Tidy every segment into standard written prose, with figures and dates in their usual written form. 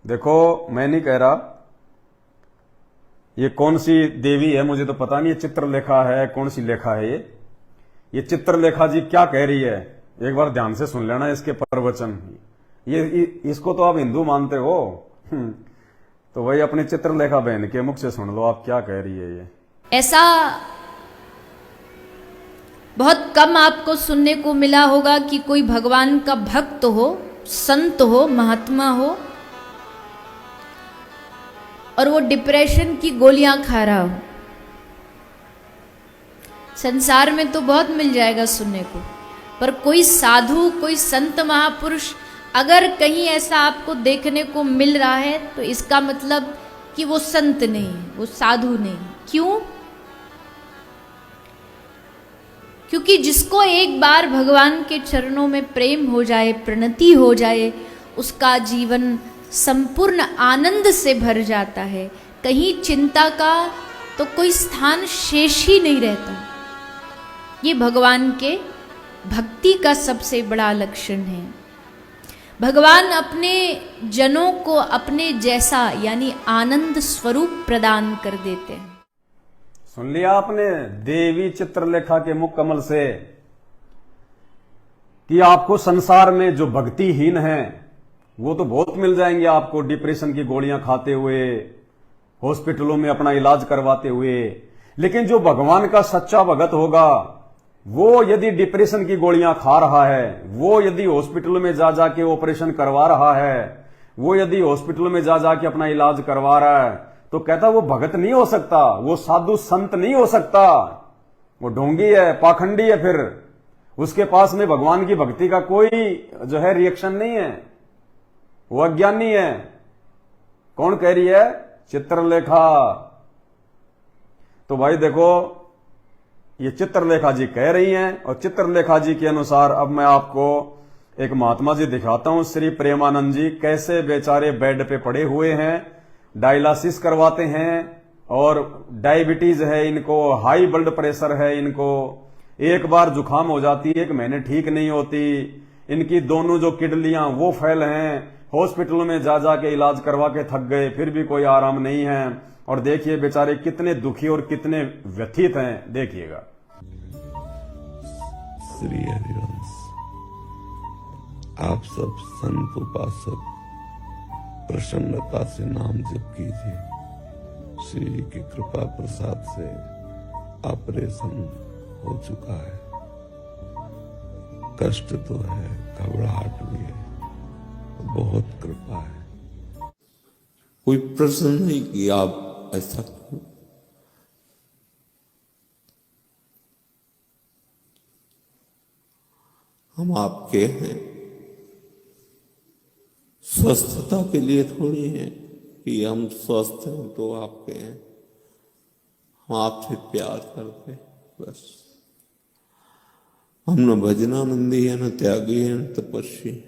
देखो, मैं नहीं कह रहा ये कौन सी देवी है, मुझे तो पता नहीं। ये चित्रलेखा है, कौन सी लेखा है ये चित्रलेखा जी क्या कह रही है, एक बार ध्यान से सुन लेना इसके प्रवचन। ये इसको तो आप हिंदू मानते हो, तो वही अपनी चित्रलेखा बहन के मुख से सुन लो आप क्या कह रही है। ये ऐसा बहुत कम आपको सुनने को मिला होगा कि कोई भगवान का भक्त हो, संत हो, महात्मा हो और वो डिप्रेशन की गोलियां खा रहा हो। संसार में तो बहुत मिल जाएगा सुनने को, पर कोई साधु, कोई संत महापुरुष अगर कहीं ऐसा आपको देखने को मिल रहा है तो इसका मतलब कि वो संत नहीं, वो साधु नहीं। क्यों? क्योंकि जिसको एक बार भगवान के चरणों में प्रेम हो जाए, प्रणति हो जाए, उसका जीवन संपूर्ण आनंद से भर जाता है। कहीं चिंता का तो कोई स्थान शेष ही नहीं रहता। ये भगवान के भक्ति का सबसे बड़ा लक्षण है। भगवान अपने जनों को अपने जैसा यानी आनंद स्वरूप प्रदान कर देते हैं। सुन लिया आपने देवी चित्रलेखा के मुख कमल से कि आपको संसार में जो भक्तिहीन है वो तो बहुत मिल जाएंगे आपको, डिप्रेशन की गोलियां खाते हुए, हॉस्पिटलों में अपना इलाज करवाते हुए। लेकिन जो भगवान का सच्चा भगत होगा, वो यदि डिप्रेशन की गोलियां खा रहा है, वो यदि हॉस्पिटल में जा जाके ऑपरेशन करवा रहा है, वो यदि हॉस्पिटल में जा जाके अपना इलाज करवा रहा है, तो कहता वो भगत नहीं हो सकता, वो साधु संत नहीं हो सकता, वो ढोंगी है, पाखंडी है। फिर उसके पास में भगवान की भक्ति का कोई जो है रिएक्शन नहीं है, वो अज्ञानी है। कौन कह रही है? चित्रलेखा। तो भाई देखो, ये चित्रलेखा जी कह रही हैं, और चित्रलेखा जी के अनुसार अब मैं आपको एक महात्मा जी दिखाता हूं, श्री प्रेमानंद जी। कैसे बेचारे बेड पे पड़े हुए हैं, डायलिसिस करवाते हैं, और डायबिटीज है इनको, हाई ब्लड प्रेशर है इनको, एक बार जुकाम हो जाती है, 1 महीने ठीक नहीं होती, इनकी दोनों जो किडनियां वो फेल हैं, हॉस्पिटल में जा जाके इलाज करवा के थक गए, फिर भी कोई आराम नहीं है। और देखिए बेचारे कितने दुखी और कितने व्यथित हैं, देखिएगा। श्री हरिवंश, आप सब संत उपासक प्रसन्नता से नाम जप कीजिए। श्री जी की कृपा प्रसाद से ऑपरेशन हो चुका है। कष्ट तो है, घबराहट भी है, बहुत कृपा है। कोई प्रश्न नहीं कि आप ऐसा क्यों। हम आपके हैं, स्वस्थता के लिए थोड़ी है कि हम स्वस्थ हैं तो आपके हैं। हम आपसे प्यार करते बस। हम न भजनानंदी है, न त्यागी है, न तपस्वी।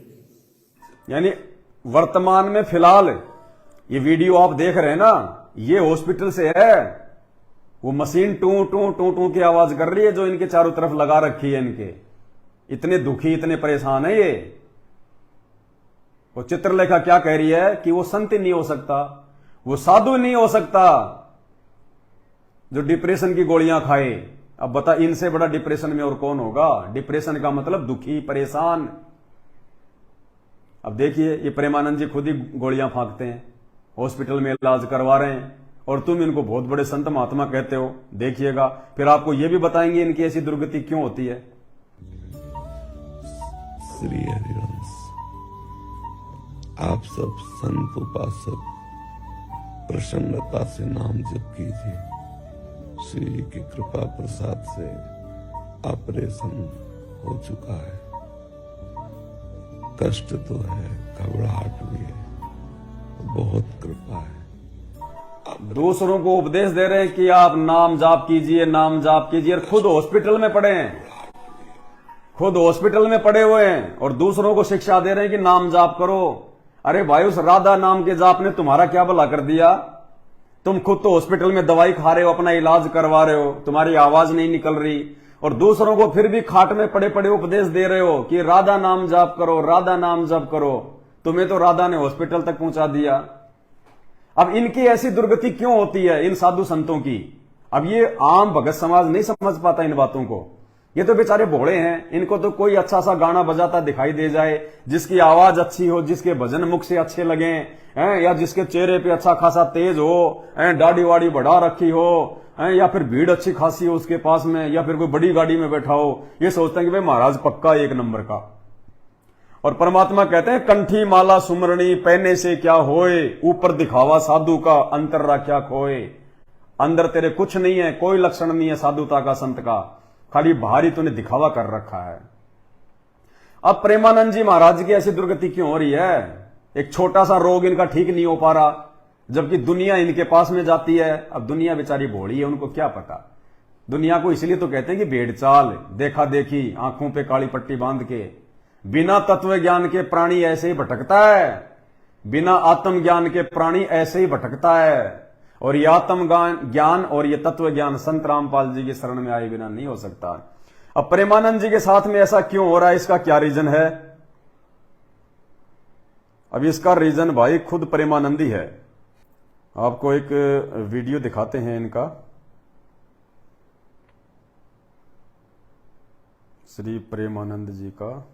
यानी वर्तमान में फिलहाल ये वीडियो आप देख रहे हैं ना, ये हॉस्पिटल से है। वो मशीन टू टू टू टू की आवाज कर रही है जो इनके चारों तरफ लगा रखी है। इनके इतने दुखी, इतने परेशान है ये। वो चित्रलेखा क्या कह रही है कि वो संत नहीं हो सकता, वो साधु नहीं हो सकता जो डिप्रेशन की गोलियां खाए। अब बता, इनसे बड़ा डिप्रेशन में और कौन होगा? डिप्रेशन का मतलब दुखी, परेशान। अब देखिए, ये प्रेमानंद जी खुद ही गोलियां फांकते हैं, हॉस्पिटल में इलाज करवा रहे हैं, और तुम इनको बहुत बड़े संत महात्मा कहते हो। देखिएगा, फिर आपको ये भी बताएंगे इनकी ऐसी दुर्गति क्यों होती है। श्री हरिवंश, आप सब संत उपासक प्रसन्नता से नाम जप कीजिए। श्री जी की कृपा प्रसाद से ऑपरेशन हो चुका है। कष्ट तो है, घबराहट भी है, बहुत कृपा है। दूसरों को उपदेश दे रहे हैं कि आप नाम जाप कीजिए, नाम जाप कीजिए, और खुद हॉस्पिटल में पड़े हैं, खुद हॉस्पिटल में पड़े हुए हैं, और दूसरों को शिक्षा दे रहे हैं कि नाम जाप करो। अरे भाई, उस राधा नाम के जाप ने तुम्हारा क्या भला कर दिया? तुम खुद तो हॉस्पिटल में दवाई खा रहे हो, अपना इलाज करवा रहे हो, तुम्हारी आवाज नहीं निकल रही, और दूसरों को फिर भी खाट में पड़े पड़े उपदेश दे रहे हो कि राधा नाम जाप करो, राधा नाम जाप करो। तुम्हें तो राधा ने हॉस्पिटल तक पहुंचा दिया। अब इनकी ऐसी दुर्गति क्यों होती है इन साधु संतों की? अब ये आम भगत समाज नहीं समझ पाता इन बातों को। ये तो बेचारे भोले हैं, इनको तो कोई अच्छा सा गाना बजाता दिखाई दे जाए, जिसकी आवाज अच्छी हो, जिसके भजन मुख से अच्छे लगे हैं, या जिसके चेहरे पे अच्छा खासा तेज हो, दाढ़ी वाड़ी बढ़ा रखी हो, या फिर भीड़ अच्छी खासी हो उसके पास में, या फिर कोई बड़ी गाड़ी में बैठा हो, ये सोचते हैं कि भाई महाराज पक्का एक नंबर का। और परमात्मा कहते हैं कंठी माला सुमरणी पहने से क्या होए, ऊपर दिखावा साधु का अंतर राख्या खोए। अंदर तेरे कुछ नहीं है, कोई लक्षण नहीं है साधुता का, संत का, खाली बाहरी तूने दिखावा कर रखा है। अब प्रेमानंद जी महाराज की ऐसी दुर्गति क्यों हो रही है? एक छोटा सा रोग इनका ठीक नहीं हो पा रहा, जबकि दुनिया इनके पास में जाती है। अब दुनिया बेचारी भोली है, उनको क्या पता। दुनिया को इसलिए तो कहते हैं कि भेड़ चाल, देखा देखी, आंखों पे काली पट्टी बांध के। बिना तत्व ज्ञान के प्राणी ऐसे ही भटकता है, बिना आत्म ज्ञान के प्राणी ऐसे ही भटकता है। और ये आत्म ज्ञान और ये तत्व ज्ञान संत रामपाल जी की शरण में आए बिना नहीं हो सकता। अब प्रेमानंद जी के साथ में ऐसा क्यों हो रहा है, इसका क्या रीजन है? अब इसका रीजन भाई खुद प्रेमानंद ही है। आपको एक वीडियो दिखाते हैं इनका, श्री प्रेमानंद जी का।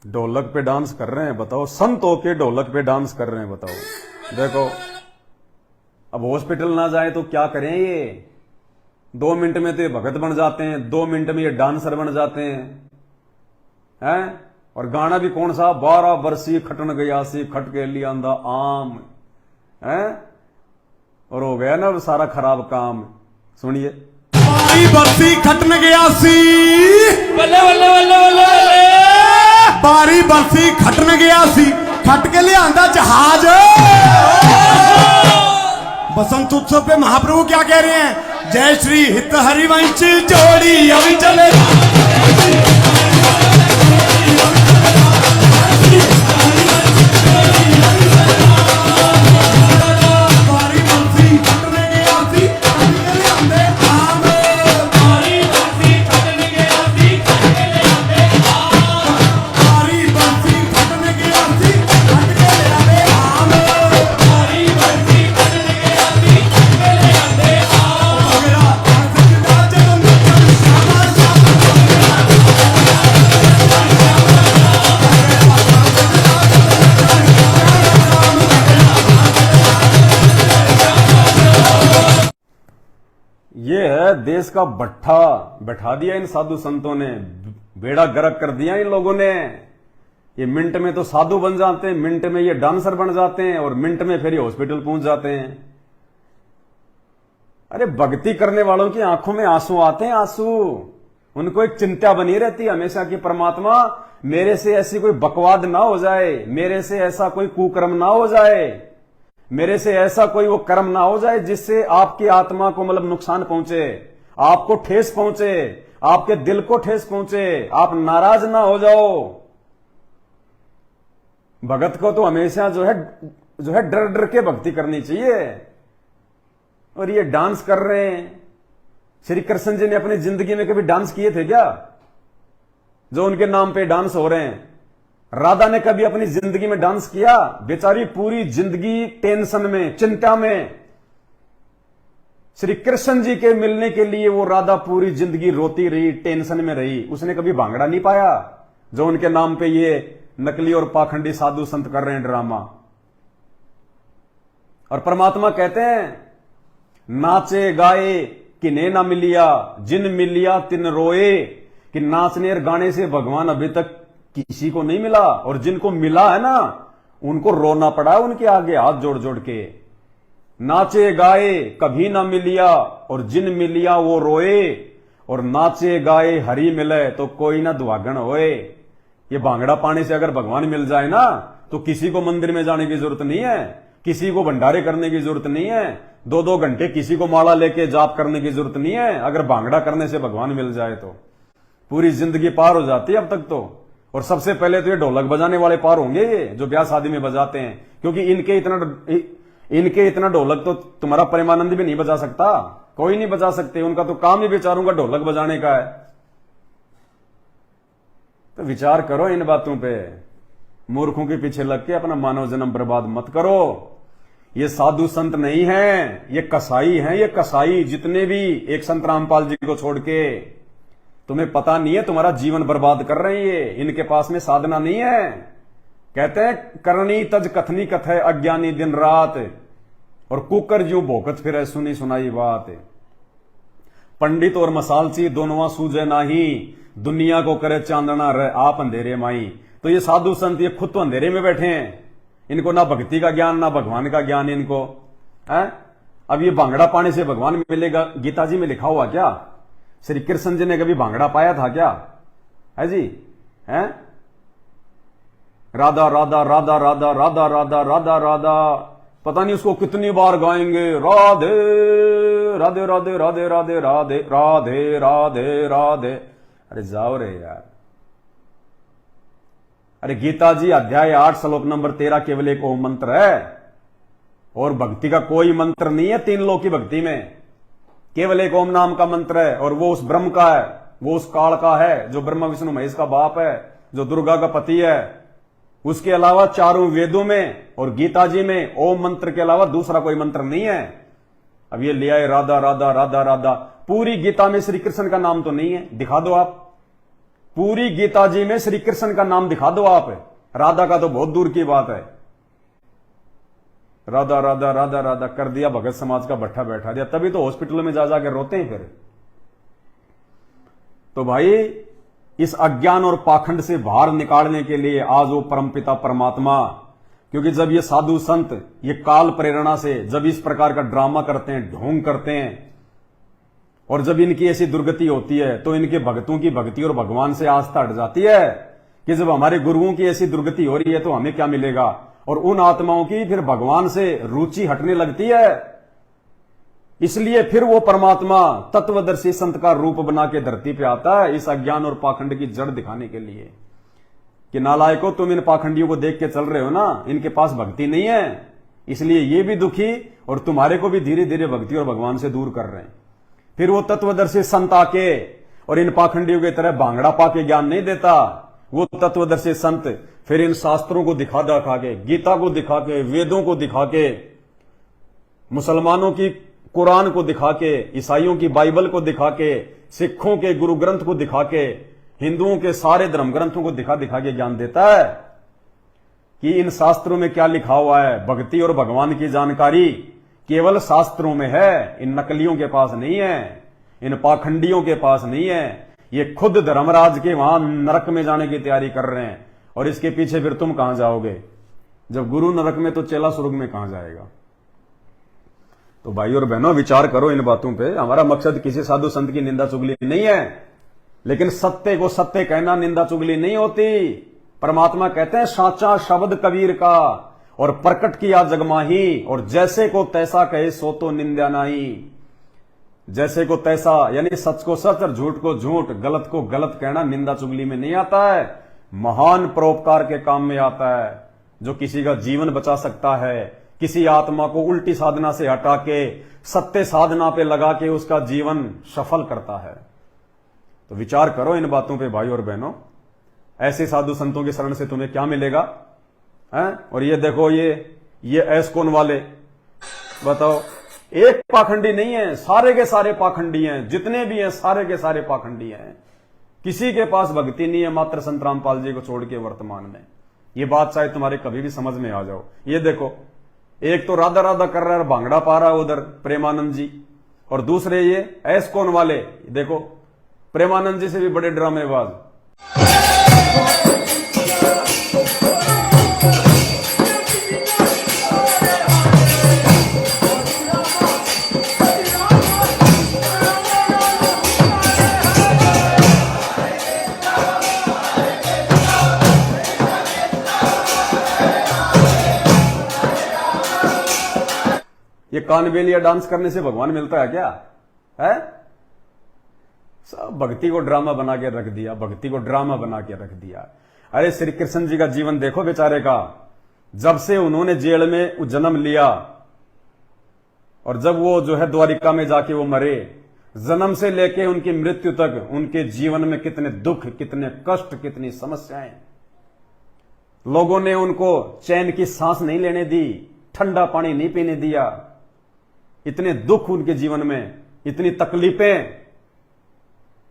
ढोलक पे डांस कर रहे हैं, बताओ, संत होके ढोलक पे डांस कर रहे हैं, बताओ। देखो, अब हॉस्पिटल ना जाए तो क्या करें ये? 2 मिनट में तो ये भगत बन जाते हैं, 2 मिनट में ये डांसर बन जाते हैं। और गाना भी कौन सा? 12 बरसी खटन गया सी खट के लिया आंदा आम है, और हो गया ना सारा खराब काम। सुनिए। 12 बरसी खटन गया सी, बल्ले बल्ले बल्ले बल्ले, 12 बरसी खटन गया सी, खट के ले आंदा जहाज। बसंत उत्सव पे महाप्रभु क्या कह रहे हैं? जय श्री हित हरिवंश जोड़ी अभी चले। ये है देश का भट्ठा बैठा दिया इन साधु संतों ने, बेड़ा गर्क कर दिया इन लोगों ने। ये मिनट में तो साधु बन जाते हैं, मिनट में ये डांसर बन जाते हैं, और मिनट में फिर ये हॉस्पिटल पहुंच जाते हैं। अरे भक्ति करने वालों की आंखों में आंसू आते हैं, आंसू। उनको एक चिंता बनी रहती है हमेशा कि परमात्मा मेरे से ऐसी कोई बकवाद ना हो जाए, मेरे से ऐसा कोई कुकर्म ना हो जाए, मेरे से ऐसा कोई वो कर्म ना हो जाए जिससे आपकी आत्मा को मतलब नुकसान पहुंचे, आपको ठेस पहुंचे, आपके दिल को ठेस पहुंचे, आप नाराज ना हो जाओ। भगत को तो हमेशा जो है डर डर के भक्ति करनी चाहिए। और ये डांस कर रहे हैं। श्री कृष्ण जी ने अपनी जिंदगी में कभी डांस किए थे क्या? जो उनके नाम पे डांस हो रहे हैं। राधा ने कभी अपनी जिंदगी में डांस किया? बेचारी पूरी जिंदगी टेंशन में, चिंता में। श्री कृष्ण जी के मिलने के लिए वो राधा पूरी जिंदगी रोती रही, टेंशन में रही। उसने कभी भांगड़ा नहीं पाया, जो उनके नाम पे ये नकली और पाखंडी साधु संत कर रहे हैं ड्रामा। और परमात्मा कहते हैं नाचे गाए किन्हें ना मिलिया, जिन मिलिया तिन रोए। कि नाचने और गाने से भगवान अभी तक किसी को नहीं मिला, और जिनको मिला है ना उनको रोना पड़ा है उनके आगे हाथ जोड़ जोड़ के। नाचे गाए कभी ना मिलिया, और जिन मिलिया वो रोए। और नाचे गाए हरि मिले तो कोई ना दुआगन होए। ये भांगड़ा पाने से अगर भगवान मिल जाए ना तो किसी को मंदिर में जाने की जरूरत नहीं है, किसी को भंडारे करने की जरूरत नहीं है, 2-2 घंटे किसी को माला लेके जाप करने की जरूरत नहीं है। अगर भांगड़ा करने से भगवान मिल जाए तो पूरी जिंदगी पार हो जाती है अब तक तो। और सबसे पहले तो ये ढोलक बजाने वाले पार होंगे, ये जो ब्याह शादी में बजाते हैं, क्योंकि इनके इतना ढोलक तो तुम्हारा प्रेमानंद भी नहीं बजा सकता, कोई नहीं बजा सकते। उनका तो काम ही बेचारों का ढोलक बजाने का है। तो विचार करो इन बातों पे। मूर्खों के पीछे लग के अपना मानव जन्म बर्बाद मत करो। ये साधु संत नहीं है, ये कसाई हैं। ये कसाई जितने भी, एक संत रामपाल जी को छोड़ के, तुम्हें पता नहीं है तुम्हारा जीवन बर्बाद कर रहे हैं ये। इनके पास में साधना नहीं है। कहते हैं करनी तज कथनी कथ है, अज्ञानी दिन रात, और कुकर ज्यों भोकत फिर सुनी सुनाई बात। पंडित और मसालची दोनों सूझे नाही, दुनिया को करे चांदना रह आप अंधेरे माई। तो ये साधु संत ये खुद तो अंधेरे में बैठे हैं। इनको ना भक्ति का ज्ञान ना भगवान का ज्ञान इनको है। अब ये भांगड़ा पाने से भगवान मिलेगा, गीता जी में लिखा हुआ क्या? श्री कृष्ण जी ने कभी भांगड़ा पाया था क्या? है जी? है राधा राधा राधा राधा राधा राधा राधा राधा, पता नहीं उसको कितनी बार गाएंगे। राधे राधे राधे राधे राधे राधे राधे राधे राधे। अरे जाओ रे यार। अरे गीता जी अध्याय 8 श्लोक नंबर 13 केवल एक ओम मंत्र है, और भक्ति का कोई मंत्र नहीं है 3 लोक की भक्ति में। केवल एक ओम नाम का मंत्र है, और वो उस ब्रह्म का है, वो उस काल का है जो ब्रह्मा विष्णु महेश का बाप है, जो दुर्गा का पति है। उसके अलावा चारों वेदों में और गीता जी में ओम मंत्र के अलावा दूसरा कोई मंत्र नहीं है। अब ये लिया है राधा राधा राधा राधा। पूरी गीता में श्री कृष्ण का नाम तो नहीं है, दिखा दो आप। पूरी गीता जी में श्री कृष्ण का नाम दिखा दो आप। राधा का तो बहुत दूर की बात है। राधा राधा राधा राधा कर दिया, भगत समाज का भट्ठा बैठा दिया, तभी तो हॉस्पिटलों में जा जाकर रोते हैं फिर। तो भाई इस अज्ञान और पाखंड से बाहर निकालने के लिए आज वो परमपिता परमात्मा, क्योंकि जब ये साधु संत ये काल प्रेरणा से जब इस प्रकार का ड्रामा करते हैं, ढोंग करते हैं, और जब इनकी ऐसी दुर्गति होती है तो इनके भक्तों की भक्ति और भगवान से आस्था हट जाती है कि जब हमारे गुरुओं की ऐसी दुर्गति हो रही है तो हमें क्या मिलेगा, और उन आत्माओं की फिर भगवान से रुचि हटने लगती है। इसलिए फिर वो परमात्मा तत्वदर्शी संत का रूप बना के धरती पे आता है, इस अज्ञान और पाखंड की जड़ दिखाने के लिए कि नालायकों तुम इन पाखंडियों को देख के चल रहे हो ना, इनके पास भक्ति नहीं है, इसलिए ये भी दुखी और तुम्हारे को भी धीरे धीरे भक्ति और भगवान से दूर कर रहे हैं। फिर वो तत्वदर्शी संत आके और इन पाखंडियों की तरह भांगड़ा पाके ज्ञान नहीं देता। वो तत्वदर्शी संत फिर इन शास्त्रों को दिखा दिखा के, गीता को दिखा के, वेदों को दिखा के, मुसलमानों की कुरान को दिखा के, ईसाइयों की बाइबल को दिखा के, सिखों के गुरु ग्रंथ को दिखा के, हिंदुओं के सारे धर्म ग्रंथों को दिखा दिखा के ज्ञान देता है कि इन शास्त्रों में क्या लिखा हुआ है। भक्ति और भगवान की जानकारी केवल शास्त्रों में है, इन नकलियों के पास नहीं है, इन पाखंडियों के पास नहीं है। ये खुद धर्मराज के वहां नरक में जाने की तैयारी कर रहे हैं, और इसके पीछे फिर तुम कहां जाओगे? जब गुरु नरक में तो चेला स्वर्ग में कहां जाएगा? तो भाई और बहनों विचार करो इन बातों पे। हमारा मकसद किसी साधु संत की निंदा चुगली नहीं है, लेकिन सत्य को सत्य कहना निंदा चुगली नहीं होती। परमात्मा कहते हैं साचा शब्द कबीर का, और प्रकट किया जगमाही, और जैसे को तैसा कहे सो तो निंदा नहीं। जैसे को तैसा यानी सच को सच और झूठ को झूठ, गलत को गलत कहना निंदा चुगली में नहीं आता है, महान परोपकार के काम में आता है। जो किसी का जीवन बचा सकता है, किसी आत्मा को उल्टी साधना से हटा के सत्य साधना पे लगा के उसका जीवन सफल करता है। तो विचार करो इन बातों पे भाई और बहनों। ऐसे साधु संतों की शरण से तुम्हें क्या मिलेगा है? और ये देखो ये ऐसकोन वाले, बताओ, एक पाखंडी नहीं है, सारे के सारे पाखंडी हैं, जितने भी हैं सारे के सारे पाखंडी हैं। किसी के पास भक्ति नहीं है मात्र संत रामपाल जी को छोड़ के वर्तमान में। ये बात शायद तुम्हारे कभी भी समझ में आ जाओ। ये देखो, एक तो राधा राधा कर रहा है, भांगड़ा पा रहा है उधर प्रेमानंद जी, और दूसरे ये ऐसकोन वाले, देखो प्रेमानंद जी से भी बड़े ड्रामेबाज। ये कानबेलिया डांस करने से भगवान मिलता है क्या? है सब भक्ति को ड्रामा बना के रख दिया, भक्ति को ड्रामा बना के रख दिया। अरे श्री कृष्ण जी का जीवन देखो बेचारे का। जब से उन्होंने जेल में जन्म लिया और जब वो जो है द्वारिका में जाके वो मरे, जन्म से लेके उनकी मृत्यु तक उनके जीवन में कितने दुख, कितने कष्ट, कितनी समस्याएं। लोगों ने उनको चैन की सांस नहीं लेने दी, ठंडा पानी नहीं पीने दिया। इतने दुख उनके जीवन में, इतनी तकलीफें,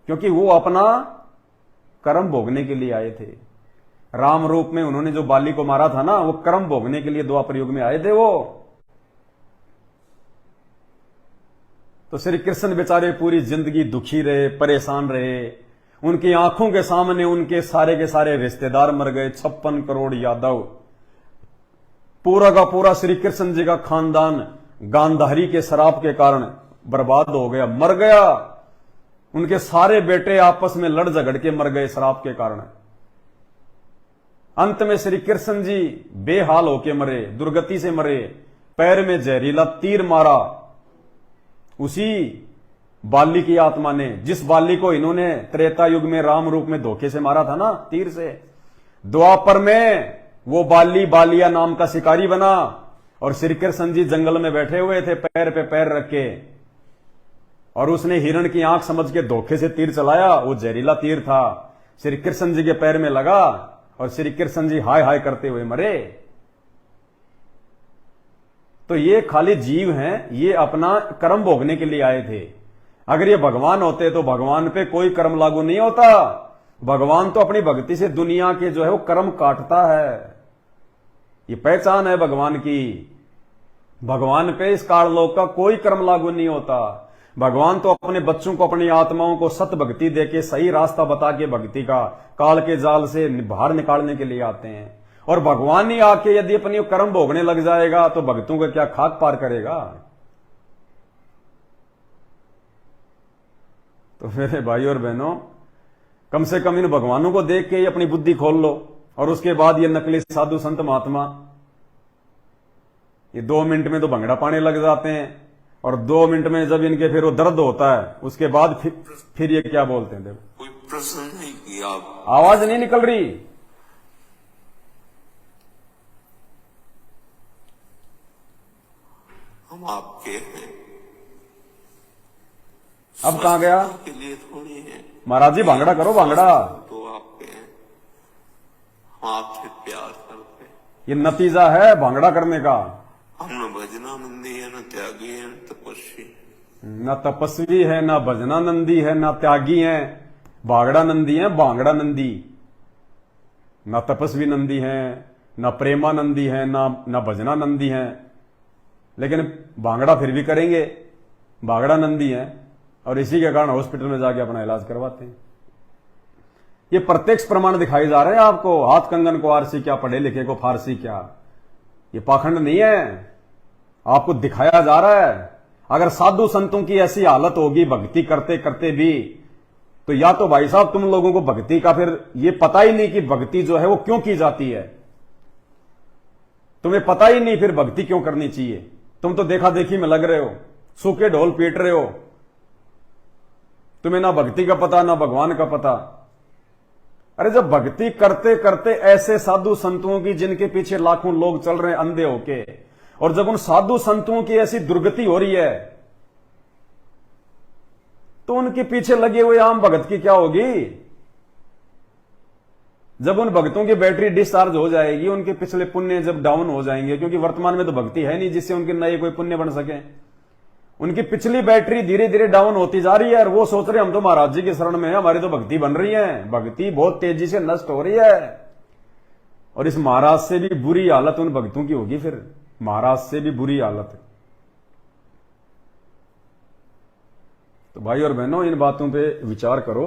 क्योंकि वो अपना कर्म भोगने के लिए आए थे। राम रूप में उन्होंने जो बाली को मारा था ना, वो कर्म भोगने के लिए द्वापर युग में आए थे वो। तो श्री कृष्ण बेचारे पूरी जिंदगी दुखी रहे, परेशान रहे। उनकी आंखों के सामने उनके सारे के सारे रिश्तेदार मर गए। 56 करोड़ यादव, पूरा का पूरा श्री कृष्ण जी का खानदान गांधारी के शराब के कारण बर्बाद हो गया, मर गया। उनके सारे बेटे आपस में लड़ झगड़ के मर गए शराब के कारण। अंत में श्री कृष्ण जी बेहाल होके मरे, दुर्गति से मरे। पैर में जहरीला तीर मारा उसी बाली की आत्मा ने, जिस बाली को इन्होंने त्रेता युग में राम रूप में धोखे से मारा था ना, तीर से। द्वापर में वो बाली बालिया नाम का शिकारी बना और श्री कृष्ण जी जंगल में बैठे हुए थे पैर पे पैर रख के, और उसने हिरण की आंख समझ के धोखे से तीर चलाया। वो जहरीला तीर था, श्री कृष्ण जी के पैर में लगा और श्री कृष्ण जी हाय हाय करते हुए मरे। तो ये खाली जीव हैं, ये अपना कर्म भोगने के लिए आए थे। अगर ये भगवान होते तो भगवान पे कोई कर्म लागू नहीं होता। भगवान तो अपनी भक्ति से दुनिया के जो है वो कर्म काटता है। ये पहचान है भगवान की। भगवान पे इस काललोक का कोई कर्म लागू नहीं होता। भगवान तो अपने बच्चों को, अपनी आत्माओं को सत भक्ति देके, सही रास्ता बता के भक्ति का काल के जाल से बाहर निकालने के लिए आते हैं। और भगवान ही आके यदि अपनी कर्म भोगने लग जाएगा तो भक्तों का क्या खाक पार करेगा। तो मेरे भाई और बहनों, कम से कम इन भगवानों को देख के ही अपनी बुद्धि खोल लो। और उसके बाद ये नकली साधु संत महात्मा, ये 2 मिनट में तो भंगड़ा पाने लग जाते हैं, और 2 मिनट में जब इनके फिर वो दर्द होता है, उसके बाद फिर ये क्या बोलते हैं। देखो, कोई प्रश्न नहीं किया, आवाज नहीं निकल रही। हम आपके हैं। अब कहां गया? के लिए थोड़ी है महाराज जी, भांगड़ा करो, भांगड़ा। तो आपके हैं, हम आपसे प्यार करते हैं। ये नतीजा है भांगड़ा करने का। हम न भजनानंदी है, न त्यागी है, न तपस्वी, न तपस्वी है, न भजनानंदी है, न त्यागी है। भांगड़ा नंदी है, भांगड़ा नंदी। न तपस्वी नंदी है, न प्रेमानंदी है, न भजनानंदी है। लेकिन भांगड़ा फिर भी करेंगे, भांगड़ा नंदी है, और इसी के कारण हॉस्पिटल में जाके अपना इलाज करवाते हैं। ये प्रत्यक्ष प्रमाण दिखाए जा रहे हैं आपको। हाथ कंगन को आरसी क्या, पढ़े लिखे को फारसी क्या। ये पाखंड नहीं है, आपको दिखाया जा रहा है। अगर साधु संतों की ऐसी हालत होगी भक्ति करते करते भी, तो या तो भाई साहब तुम लोगों को भक्ति का फिर ये पता ही नहीं कि भक्ति जो है वो क्यों की जाती है। तुम्हें पता ही नहीं फिर भक्ति क्यों करनी चाहिए। तुम तो देखा देखी में लग रहे हो, सूखे ढोल पीट रहे हो। तुम्हें ना भक्ति का पता, ना भगवान का पता। अरे जब भक्ति करते करते ऐसे साधु संतों की, जिनके पीछे लाखों लोग चल रहे हैं अंधे होके, और जब उन साधु संतों की ऐसी दुर्गति हो रही है, तो उनके पीछे लगे हुए आम भगत की क्या होगी। जब उन भक्तों की बैटरी डिस्चार्ज हो जाएगी, उनके पिछले पुण्य जब डाउन हो जाएंगे, क्योंकि वर्तमान में तो भक्ति है नहीं जिससे उनके नए कोई पुण्य बन सके। उनकी पिछली बैटरी धीरे धीरे डाउन होती जा रही है, और वो सोच रहे हम तो महाराज जी की शरण में है, हमारी तो भक्ति बन रही है। भक्ति बहुत तेजी से नष्ट हो रही है, और इस महाराज से भी बुरी हालत उन भक्तों की होगी। फिर महाराज से भी बुरी हालत। तो भाई और बहनों, इन बातों पे विचार करो।